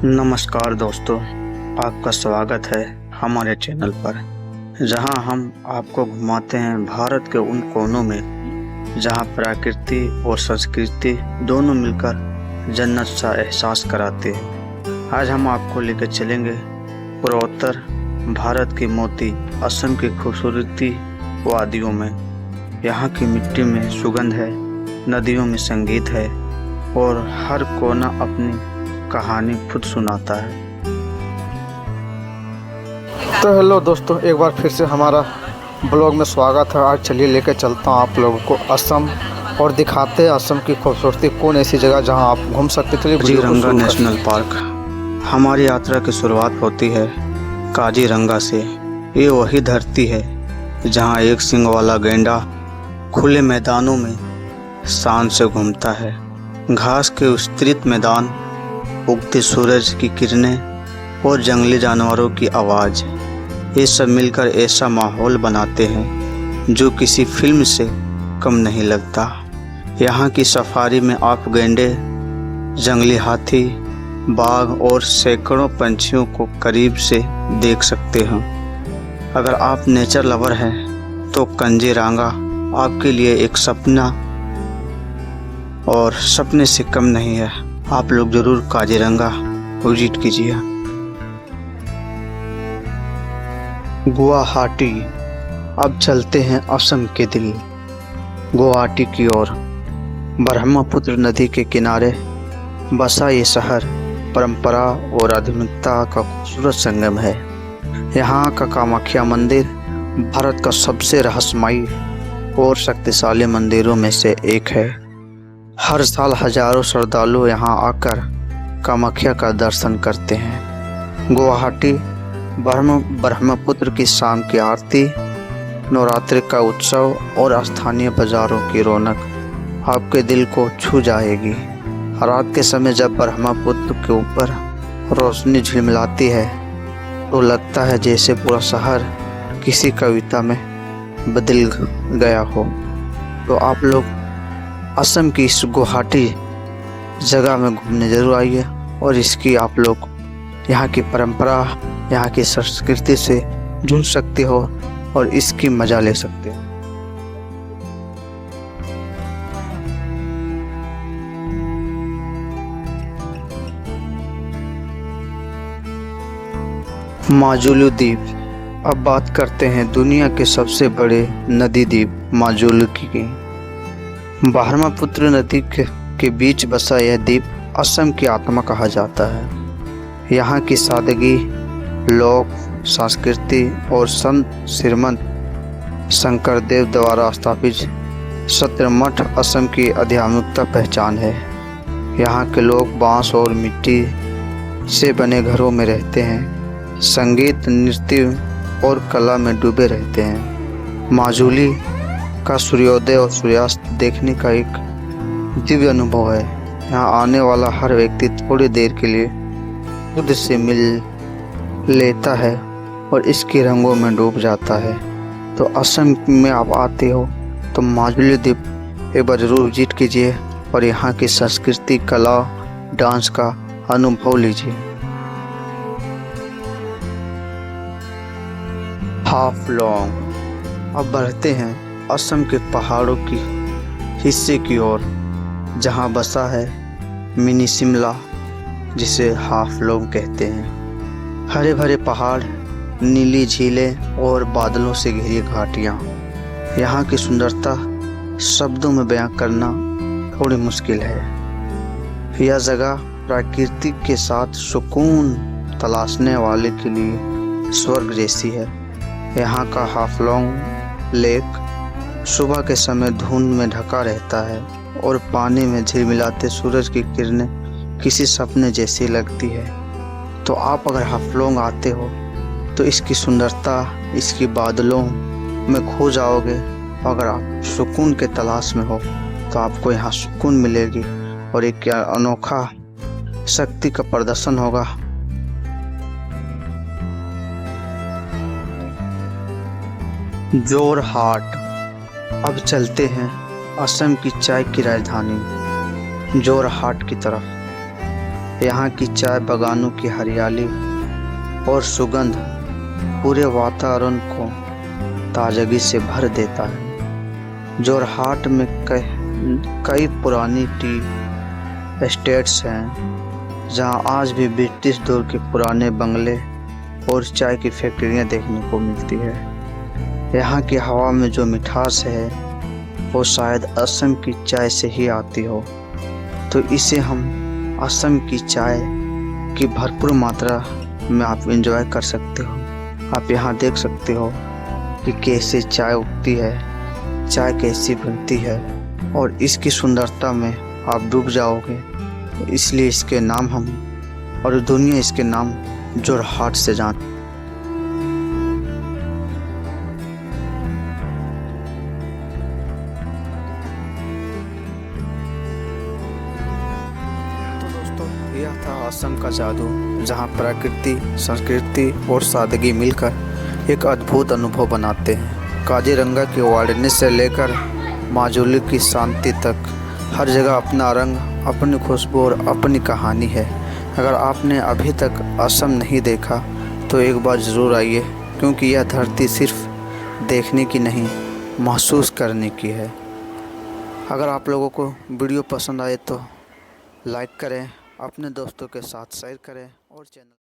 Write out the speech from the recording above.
नमस्कार दोस्तों, आपका स्वागत है हमारे चैनल पर, जहां हम आपको घुमाते हैं भारत के उन कोनों में जहां प्रकृति और संस्कृति दोनों मिलकर जन्नत सा एहसास कराते हैं। आज हम आपको लेकर चलेंगे पूर्वोत्तर भारत की मोती असम की खूबसूरती वादियों में। यहाँ की मिट्टी में सुगंध है, नदियों में संगीत है और हर कोना अपनी कहानी खुद सुनाता है। तो हेलो दोस्तों, एक बार फिर से हमारा ब्लॉग में स्वागत है। आज चलिए लेकर चलता हूँ आप लोगों को असम और दिखाते हैं असम की खूबसूरती, कौन ऐसी जगह जहाँ आप घूम सकते। चलिए काजीरंगा नेशनल पार्क। हमारी यात्रा की शुरुआत होती है काजीरंगा से। ये वही धरती है जहाँ एक सींग वाला गैंडा खुले मैदानों में शान से घूमता है। घास के विस्तृत मैदान, उगते सूरज की किरणें और जंगली जानवरों की आवाज़, ये सब मिलकर ऐसा माहौल बनाते हैं जो किसी फिल्म से कम नहीं लगता। यहाँ की सफारी में आप गैंडे, जंगली हाथी, बाघ और सैकड़ों पंछियों को करीब से देख सकते हैं। अगर आप नेचर लवर हैं तो काजीरंगा आपके लिए एक सपना और सपने से कम नहीं है। आप लोग जरूर काजीरंगा विजिट कीजिए। गुवाहाटी। अब चलते हैं असम के दिल गुवाहाटी की ओर। ब्रह्मपुत्र नदी के किनारे बसा ये शहर परंपरा और आधुनिकता का खूबसूरत संगम है। यहाँ का कामाख्या मंदिर भारत का सबसे रहस्यमयी और शक्तिशाली मंदिरों में से एक है। हर साल हजारों श्रद्धालु यहाँ आकर कामाख्या का दर्शन करते हैं। गुवाहाटी ब्रह्मपुत्र की शाम की आरती, नवरात्रि का उत्सव और स्थानीय बाजारों की रौनक आपके दिल को छू जाएगी। रात के समय जब ब्रह्मपुत्र के ऊपर रोशनी झिलमिलाती है तो लगता है जैसे पूरा शहर किसी कविता में बदल गया हो। तो आप लोग असम की इस गुवाहाटी जगह में घूमने जरूर आइए और इसकी आप लोग यहाँ की परंपरा, यहाँ की संस्कृति से जुड़ सकते हो और इसकी मजा ले सकते हो। माजुली द्वीप। अब बात करते हैं दुनिया के सबसे बड़े नदी द्वीप माजुली की। ब्रह्मपुत्र नदी के बीच बसा यह द्वीप असम की आत्मा कहा जाता है। यहाँ की सादगी, लोक संस्कृति और संत श्रीमंत शंकरदेव द्वारा स्थापित सत्यमठ असम की आध्यात्मिकता पहचान है। यहाँ के लोग बांस और मिट्टी से बने घरों में रहते हैं, संगीत, नृत्य और कला में डूबे रहते हैं। माजुली का सूर्योदय और सूर्यास्त देखने का एक दिव्य अनुभव है। यहाँ आने वाला हर व्यक्ति थोड़ी देर के लिए खुद से मिल लेता है और इसके रंगों में डूब जाता है। तो असम में आप आते हो तो माजुली द्वीप एक बार जरूर विजिट कीजिए और यहाँ की संस्कृति, कला, डांस का अनुभव लीजिए। हाफलॉन्ग। अब बढ़ते हैं असम के पहाड़ों की हिस्से की ओर, जहां बसा है मिनी शिमला, जिसे हाफलॉन्ग कहते हैं। हरे भरे पहाड़, नीली झीलें और बादलों से घिरी घाटियां। यहाँ की सुंदरता शब्दों में बयां करना थोड़ी मुश्किल है। यह जगह प्रकृति के साथ सुकून तलाशने वाले के लिए स्वर्ग जैसी है। यहाँ का हाफलॉन्ग लेक सुबह के समय धुंध में ढका रहता है और पानी में झिलमिलाते सूरज की किरणें किसी सपने जैसी लगती है। तो आप अगर हाफलॉन्ग आते हो तो इसकी सुंदरता, इसकी बादलों में खो जाओगे। अगर आप सुकून के तलाश में हो तो आपको यहाँ सुकून मिलेगी और एक अनोखा शक्ति का प्रदर्शन होगा। जोरहाट। अब चलते हैं असम की चाय की राजधानी जोरहाट की तरफ। यहाँ की चाय बागानों की हरियाली और सुगंध पूरे वातावरण को ताजगी से भर देता है। जोरहाट में कई पुरानी टी एस्टेट्स हैं जहाँ आज भी ब्रिटिश दौर के पुराने बंगले और चाय की फैक्ट्रियाँ देखने को मिलती है। यहाँ की हवा में जो मिठास है वो शायद असम की चाय से ही आती हो, तो इसे हम असम की चाय की भरपूर मात्रा में आप एंजॉय कर सकते हो। आप यहाँ देख सकते हो कि कैसे चाय उगती है, चाय कैसी बनती है और इसकी सुंदरता में आप डूब जाओगे। इसलिए इसके नाम हम और दुनिया इसके नाम जोरहाट से जानती है। तो दोस्तों, यह था असम का जादू, जहां प्रकृति, संस्कृति और सादगी मिलकर एक अद्भुत अनुभव बनाते हैं। काजीरंगा की वाइल्डनेस से लेकर माजुली की शांति तक हर जगह अपना रंग, अपनी खुशबू और अपनी कहानी है। अगर आपने अभी तक असम नहीं देखा तो एक बार ज़रूर आइए, क्योंकि यह धरती सिर्फ देखने की नहीं, महसूस करने की है। अगर आप लोगों को वीडियो पसंद आए तो लाइक करें, अपने दोस्तों के साथ शेयर करें और चैनल